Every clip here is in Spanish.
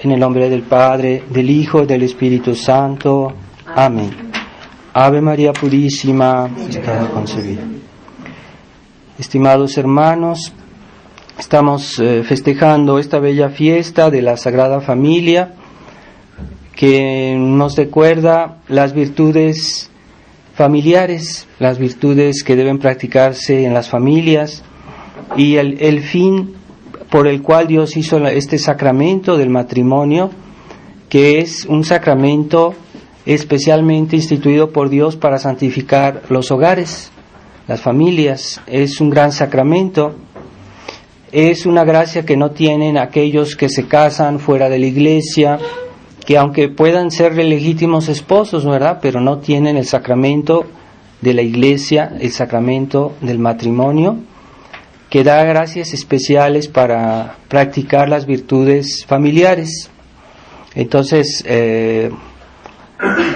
En el nombre del Padre, del Hijo y del Espíritu Santo. Amén. Ave María Purísima, está concebida. Estimados hermanos, estamos festejando esta bella fiesta de la Sagrada Familia, que nos recuerda las virtudes familiares, las virtudes que deben practicarse en las familias y el fin por el cual Dios hizo este sacramento del matrimonio, que es un sacramento especialmente instituido por Dios para santificar los hogares, las familias. Es un gran sacramento, es una gracia que no tienen aquellos que se casan fuera de la iglesia, que aunque puedan ser legítimos esposos, ¿verdad?, pero no tienen el sacramento de la iglesia, el sacramento del matrimonio, que da gracias especiales para practicar las virtudes familiares. Entonces,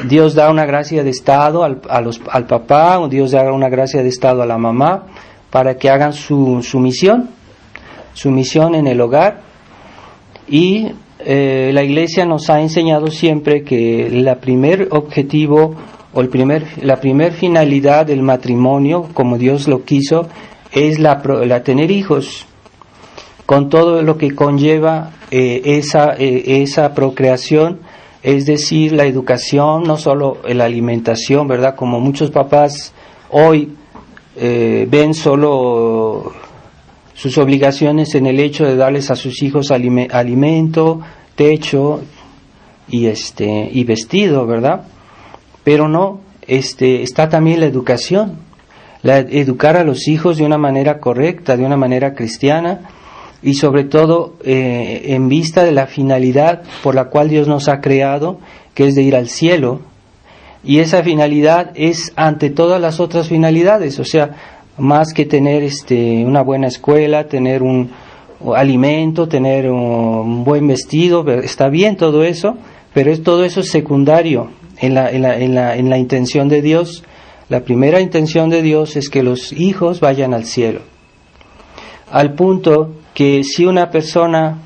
Dios da una gracia de Estado al papá, o Dios da una gracia de Estado a la mamá, para que hagan su misión en el hogar. Y la Iglesia nos ha enseñado siempre que el primer objetivo o la primer finalidad del matrimonio, como Dios lo quiso, es la tener hijos, con todo lo que conlleva esa procreación, es decir, la educación, no solo la alimentación, ¿verdad? Como muchos papás hoy ven solo sus obligaciones en el hecho de darles a sus hijos alimento, techo y vestido, ¿verdad? Pero no, está también la educación. Educar a los hijos de una manera correcta, de una manera cristiana, y sobre todo en vista de la finalidad por la cual Dios nos ha creado, que es de ir al cielo. Y esa finalidad es ante todas las otras finalidades, o sea, más que tener una buena escuela, tener un alimento, tener un buen vestido, está bien todo eso, pero todo eso es secundario en la intención de Dios. La primera intención de Dios es que los hijos vayan al cielo. Al punto que si una persona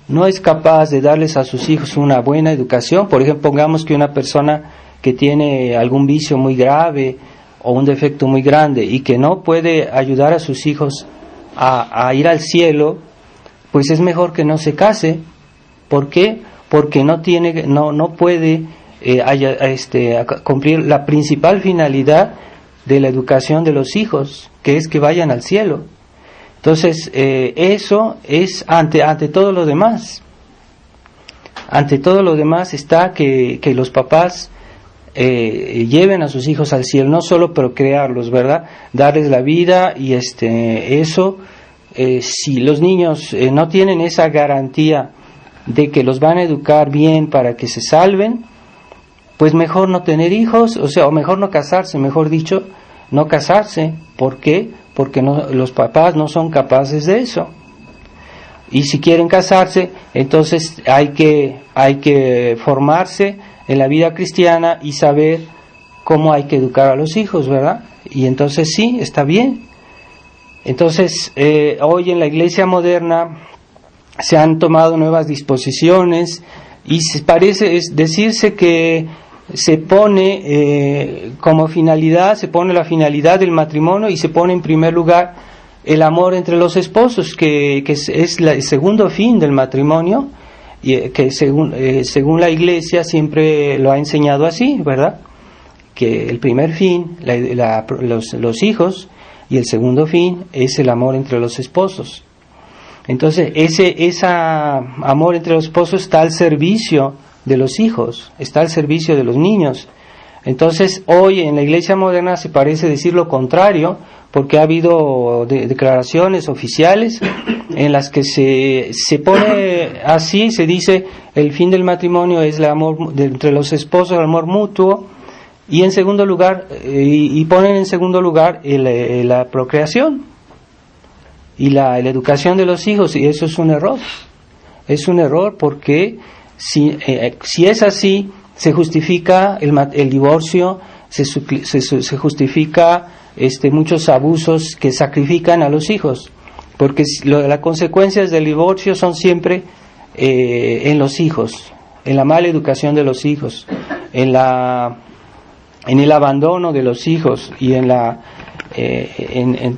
no es capaz de darles a sus hijos una buena educación, por ejemplo, pongamos que una persona que tiene algún vicio muy grave o un defecto muy grande y que no puede ayudar a sus hijos a ir al cielo, pues es mejor que no se case. ¿Por qué? Porque no puede cumplir la principal finalidad de la educación de los hijos, que es que vayan al cielo. Entonces, eso es ante todo lo demás. Ante todo lo demás está que los papás lleven a sus hijos al cielo, no solo procrearlos, ¿verdad?, darles la vida, y eso, si los niños no tienen esa garantía de que los van a educar bien para que se salven, pues mejor no tener hijos, o mejor no casarse, mejor dicho, no casarse. ¿Por qué? Porque los papás no son capaces de eso. Y si quieren casarse, entonces hay que formarse en la vida cristiana y saber cómo hay que educar a los hijos, ¿verdad? Y entonces sí, está bien. Entonces, hoy en la Iglesia moderna se han tomado nuevas disposiciones y parece decirse que se pone como finalidad, se pone la finalidad del matrimonio y se pone en primer lugar el amor entre los esposos, que es el segundo fin del matrimonio, y que según la Iglesia siempre lo ha enseñado así, ¿verdad? Que el primer fin, los hijos, y el segundo fin es el amor entre los esposos. Entonces, ese amor entre los esposos está al servicio de los hijos, está al servicio de los niños. Entonces, hoy en la Iglesia moderna se parece decir lo contrario, porque ha habido declaraciones oficiales en las que se pone así, se dice el fin del matrimonio es el amor entre los esposos, el amor mutuo, y en segundo lugar, y ponen en segundo lugar la procreación y la educación de los hijos, y eso es un error. Es un error porque si es así, se justifica el divorcio, se justifica muchos abusos que sacrifican a los hijos, porque las consecuencias del divorcio son siempre en los hijos, en la mala educación de los hijos, en el abandono de los hijos y en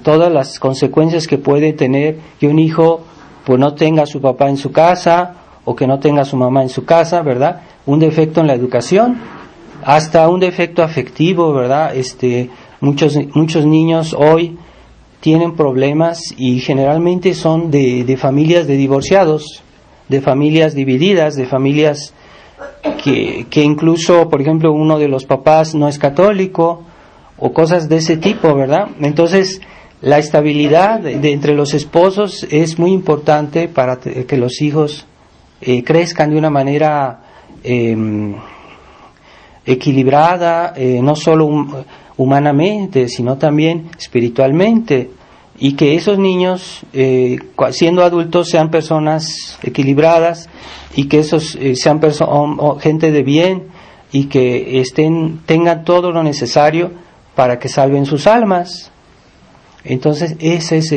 todas las consecuencias que puede tener que un hijo pues no tenga a su papá en su casa o que no tenga a su mamá en su casa, ¿verdad? Un defecto en la educación, hasta un defecto afectivo, ¿verdad? Muchos niños hoy tienen problemas y generalmente son de familias de divorciados, de familias divididas, de familias que incluso, por ejemplo, uno de los papás no es católico o cosas de ese tipo, ¿verdad? Entonces, la estabilidad entre los esposos es muy importante para que los hijos crezcan de una manera equilibrada, no solo humanamente, sino también espiritualmente, y que esos niños, siendo adultos, sean personas equilibradas y que esos sean gente de bien y que tengan todo lo necesario para que salven sus almas. Entonces ese es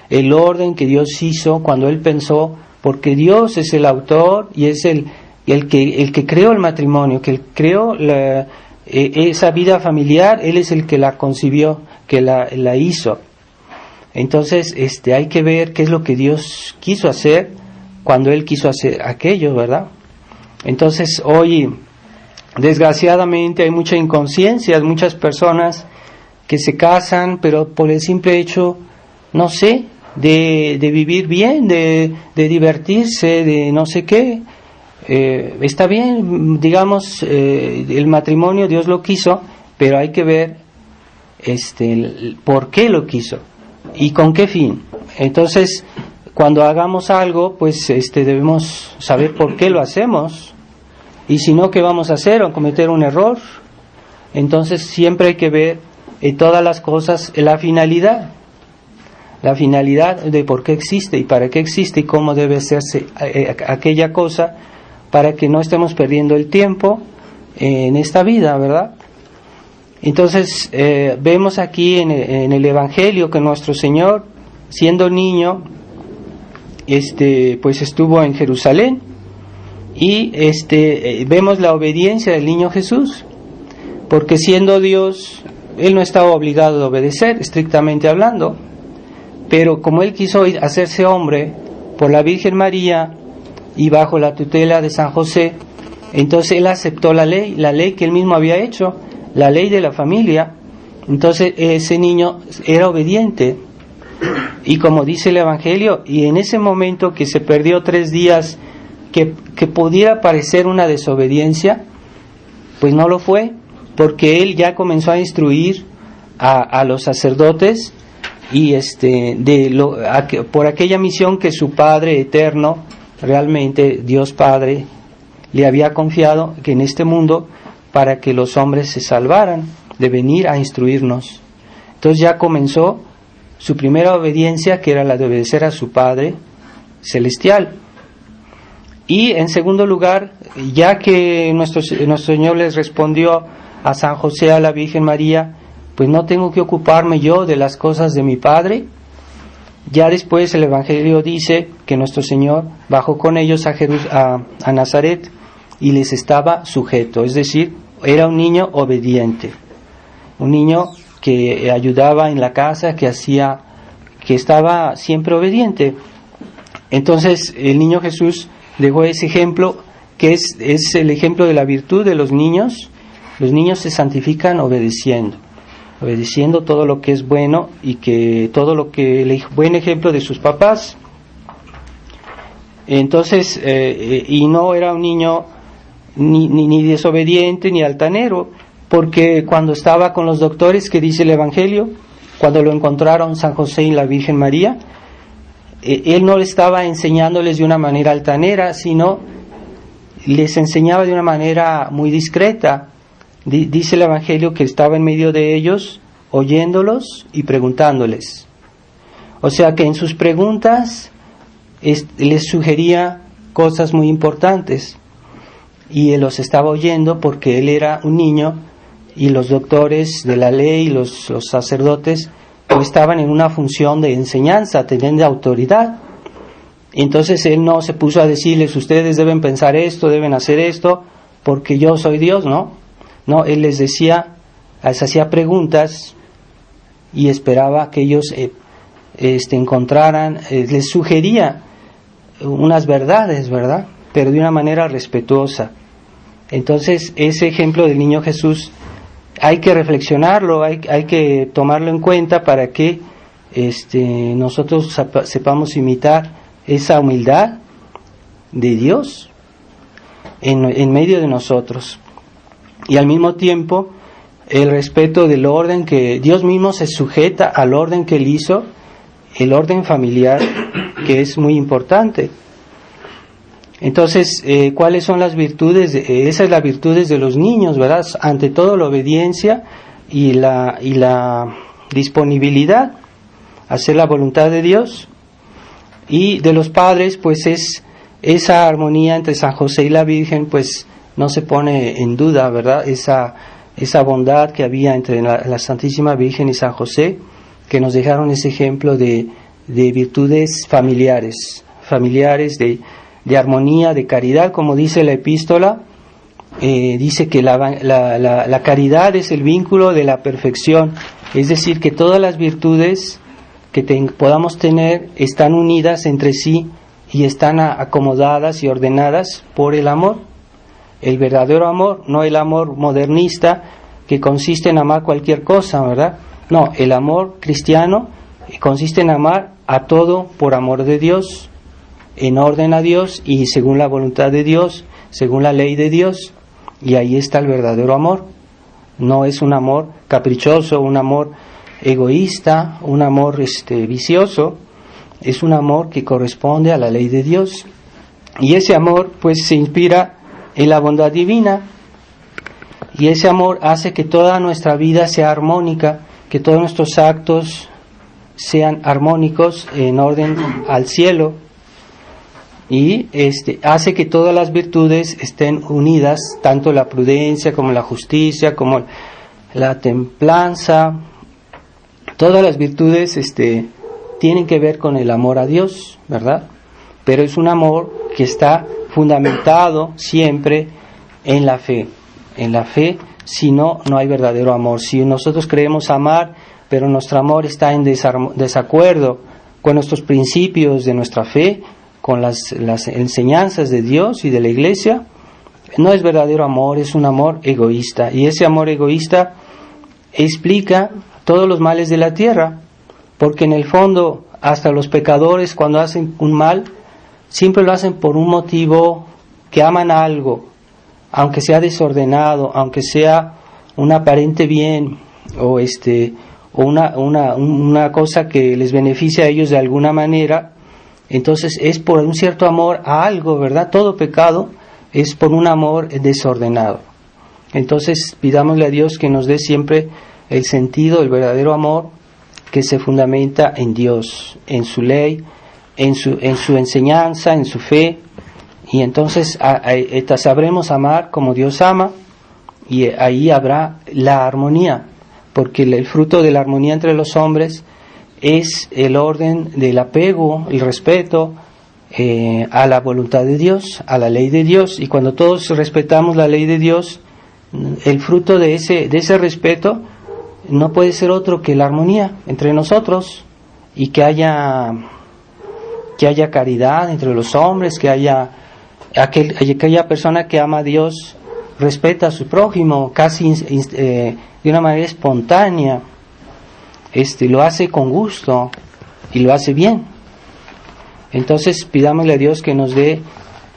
el orden que Dios hizo cuando Él pensó, porque Dios es el autor y es el que creó el matrimonio, que creó esa vida familiar. Él es el que la concibió, que la hizo. Entonces hay que ver qué es lo que Dios quiso hacer cuando Él quiso hacer aquello, ¿verdad? Entonces hoy, desgraciadamente, hay mucha inconsciencia, muchas personas que se casan, pero por el simple hecho, no sé, de vivir bien, de divertirse, de no sé qué. Está bien, digamos, el matrimonio Dios lo quiso, pero hay que ver por qué lo quiso y con qué fin. Entonces, cuando hagamos algo, pues debemos saber por qué lo hacemos, y si no, ¿qué vamos a hacer? ¿O cometer un error? Entonces siempre hay que ver todas las cosas, la finalidad de por qué existe y para qué existe y cómo debe hacerse aquella cosa, para que no estemos perdiendo el tiempo en esta vida, ¿verdad? Entonces vemos aquí en el Evangelio que nuestro Señor, siendo niño, pues estuvo en Jerusalén, y vemos la obediencia del niño Jesús, porque siendo Dios, Él no estaba obligado a obedecer, estrictamente hablando, pero como Él quiso hacerse hombre por la Virgen María y bajo la tutela de San José, entonces Él aceptó la ley que Él mismo había hecho, la ley de la familia. Entonces ese niño era obediente, y como dice el Evangelio, y en ese momento que se perdió 3 días, que pudiera parecer una desobediencia, pues no lo fue, porque Él ya comenzó a instruir a los sacerdotes, y por aquella misión que su Padre eterno, realmente Dios Padre, le había confiado, que en este mundo, para que los hombres se salvaran, de venir a instruirnos. Entonces ya comenzó su primera obediencia, que era la de obedecer a su Padre celestial. Y en segundo lugar, ya que nuestro Señor les respondió a San José, a la Virgen María, pues no tengo que ocuparme yo de las cosas de mi Padre. Ya después el Evangelio dice que nuestro Señor bajó con ellos a Nazaret y les estaba sujeto, es decir, era un niño obediente, un niño que ayudaba en la casa, que estaba siempre obediente. Entonces el niño Jesús dejó ese ejemplo, que es el ejemplo de la virtud de los niños. Los niños se santifican obedeciendo todo lo que es bueno, y que todo lo que el buen ejemplo de sus papás. Entonces, y no era un niño ni desobediente ni altanero, porque cuando estaba con los doctores, que dice el Evangelio, cuando lo encontraron San José y la Virgen María, él no estaba enseñándoles de una manera altanera, sino les enseñaba de una manera muy discreta. Dice el Evangelio que estaba en medio de ellos, oyéndolos y preguntándoles. O sea que en sus preguntas les sugería cosas muy importantes, y él los estaba oyendo porque él era un niño, y los doctores de la ley, los sacerdotes, pues estaban en una función de enseñanza, teniendo autoridad. Entonces él no se puso a decirles, ustedes deben pensar esto, deben hacer esto, porque yo soy Dios, ¿no? No, él les decía, les hacía preguntas y esperaba que ellos encontraran, les sugería unas verdades, ¿verdad? Pero de una manera respetuosa. Entonces, ese ejemplo del niño Jesús hay que reflexionarlo, hay que tomarlo en cuenta para que nosotros sepamos imitar esa humildad de Dios en medio de nosotros. Y al mismo tiempo, el respeto del orden que Dios mismo se sujeta al orden que Él hizo, el orden familiar, que es muy importante. Entonces, ¿cuáles son las virtudes? Esas son las virtudes de los niños, ¿verdad? Ante todo, la obediencia y la disponibilidad a hacer la voluntad de Dios. Y de los padres, pues es esa armonía entre San José y la Virgen, pues no se pone en duda, ¿verdad? Esa bondad que había entre la Santísima Virgen y San José, que nos dejaron ese ejemplo de virtudes familiares, de armonía, de caridad, como dice la epístola. Dice que la caridad es el vínculo de la perfección, es decir, que todas las virtudes que podamos tener están unidas entre sí y están acomodadas y ordenadas por el amor, el verdadero amor, no el amor modernista que consiste en amar cualquier cosa, ¿verdad? No, el amor cristiano consiste en amar a todo por amor de Dios, en orden a Dios y según la voluntad de Dios, según la ley de Dios, y ahí está el verdadero amor. No es un amor caprichoso, un amor egoísta, un amor vicioso, es un amor que corresponde a la ley de Dios, y ese amor pues se inspira en la bondad divina, y ese amor hace que toda nuestra vida sea armónica, que todos nuestros actos sean armónicos en orden al cielo, y hace que todas las virtudes estén unidas, tanto la prudencia como la justicia, como la templanza. Todas las virtudes tienen que ver con el amor a Dios, ¿verdad? Pero es un amor que está fundamentado siempre en la fe. En la fe, si no, no hay verdadero amor. Si nosotros creemos amar, pero nuestro amor está en desacuerdo con nuestros principios de nuestra fe, con las enseñanzas de Dios y de la Iglesia, no es verdadero amor, es un amor egoísta. Y ese amor egoísta explica todos los males de la tierra, porque en el fondo hasta los pecadores cuando hacen un mal siempre lo hacen por un motivo, que aman algo, aunque sea desordenado, aunque sea un aparente bien o una cosa que les beneficia a ellos de alguna manera. Entonces es por un cierto amor a algo, ¿verdad? Todo pecado es por un amor desordenado. Entonces pidámosle a Dios que nos dé siempre el sentido, el verdadero amor que se fundamenta en Dios, en su ley, en su enseñanza, en su fe, y entonces sabremos amar como Dios ama, y ahí habrá la armonía, porque el fruto de la armonía entre los hombres es el orden del apego, el respeto a la voluntad de Dios, a la ley de Dios, y cuando todos respetamos la ley de Dios, el fruto de ese respeto no puede ser otro que la armonía entre nosotros, y que haya caridad entre los hombres, que haya aquella persona que ama a Dios respeta a su prójimo casi de una manera espontánea, lo hace con gusto y lo hace bien. Entonces pidámosle a Dios que nos dé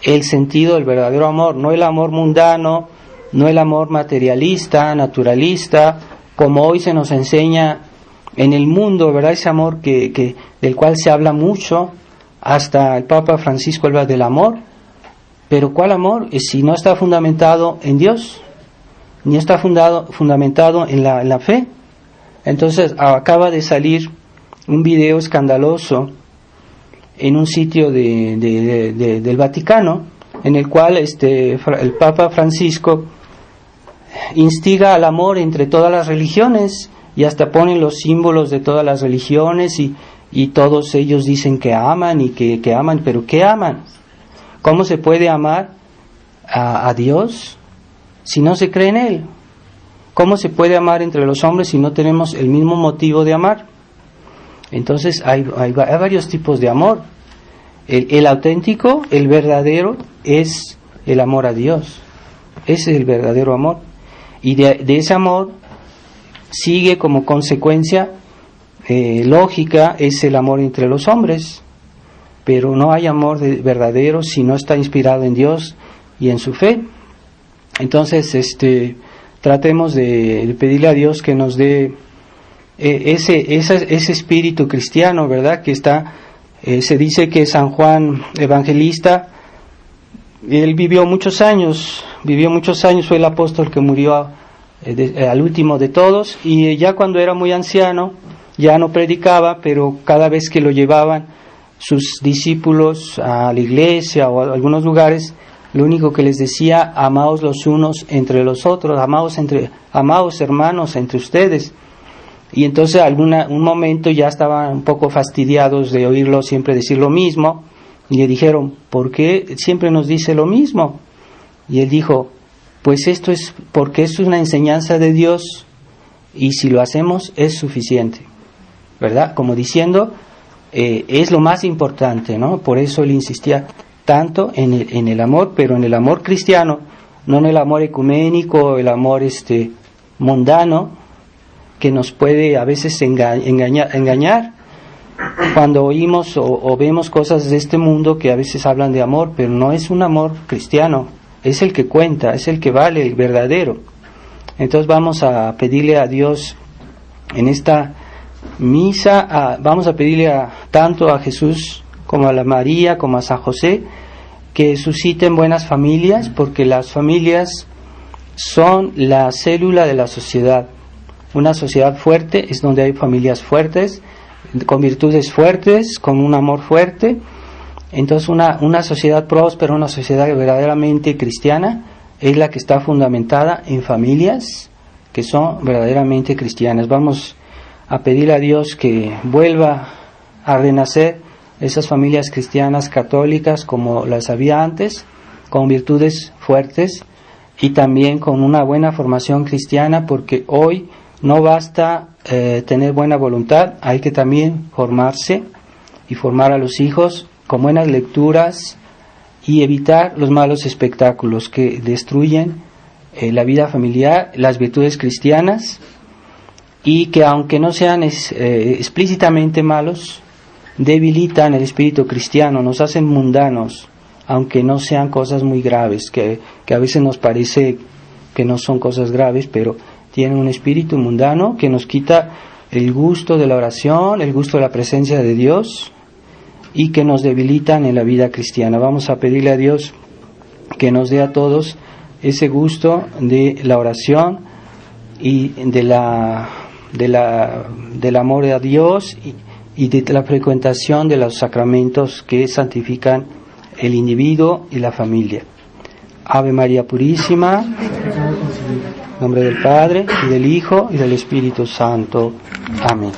el sentido del verdadero amor, no el amor mundano, no el amor materialista, naturalista, como hoy se nos enseña en el mundo, ¿verdad? Ese amor del cual se habla mucho, hasta el Papa Francisco habla del amor, pero ¿cuál amor? Si no está fundamentado en Dios, ni está fundamentado en la fe. Entonces acaba de salir un video escandaloso en un sitio del Vaticano, en el cual el Papa Francisco instiga al amor entre todas las religiones, y hasta ponen los símbolos de todas las religiones, y y todos ellos dicen que aman y que aman, pero ¿qué aman? ¿Cómo se puede amar a Dios si no se cree en Él? ¿Cómo se puede amar entre los hombres si no tenemos el mismo motivo de amar? Entonces hay varios tipos de amor. El auténtico, el verdadero, es el amor a Dios. Ese es el verdadero amor. Y de ese amor sigue como consecuencia lógica, es el amor entre los hombres. Pero no hay amor verdadero si no está inspirado en Dios y en su fe. Entonces, tratemos de pedirle a Dios que nos dé ese espíritu cristiano, ¿verdad? Que está, se dice que San Juan Evangelista, él vivió muchos años, fue el apóstol que murió al último de todos, y ya cuando era muy anciano, ya no predicaba, pero cada vez que lo llevaban sus discípulos a la iglesia o a algunos lugares, lo único que les decía: amaos los unos entre los otros, amaos hermanos entre ustedes. Y entonces un momento ya estaban un poco fastidiados de oírlo siempre decir lo mismo, y le dijeron: ¿por qué siempre nos dice lo mismo? Y él dijo: pues esto es porque es una enseñanza de Dios, y si lo hacemos es suficiente, ¿verdad? Como diciendo, es lo más importante, ¿no? Por eso él insistía tanto en el amor, pero en el amor cristiano, no en el amor ecuménico, el amor mundano, que nos puede a veces engañar cuando oímos o vemos cosas de este mundo que a veces hablan de amor, pero no es un amor cristiano, es el que cuenta, es el que vale, el verdadero. Entonces vamos a pedirle a Dios en esta misa, vamos a pedirle tanto a Jesús como a la María, como a San José, que susciten buenas familias, porque las familias son la célula de la sociedad. Una sociedad fuerte es donde hay familias fuertes, con virtudes fuertes, con un amor fuerte. Entonces una sociedad próspera, una sociedad verdaderamente cristiana, es la que está fundamentada en familias que son verdaderamente cristianas. Vamos a pedirle a Dios que vuelva a renacer esas familias cristianas católicas como las había antes, con virtudes fuertes y también con una buena formación cristiana, porque hoy no basta tener buena voluntad, hay que también formarse y formar a los hijos con buenas lecturas y evitar los malos espectáculos que destruyen la vida familiar, las virtudes cristianas, y que aunque no sean explícitamente malos, debilitan el espíritu cristiano, nos hacen mundanos, aunque no sean cosas muy graves, que a veces nos parece que no son cosas graves, pero tienen un espíritu mundano que nos quita el gusto de la oración, el gusto de la presencia de Dios, y que nos debilitan en la vida cristiana. Vamos a pedirle a Dios que nos dé a todos ese gusto de la oración y del amor a Dios y de la frecuentación de los sacramentos que santifican el individuo y la familia. Ave María Purísima, en nombre del Padre, y del Hijo, y del Espíritu Santo. Amén.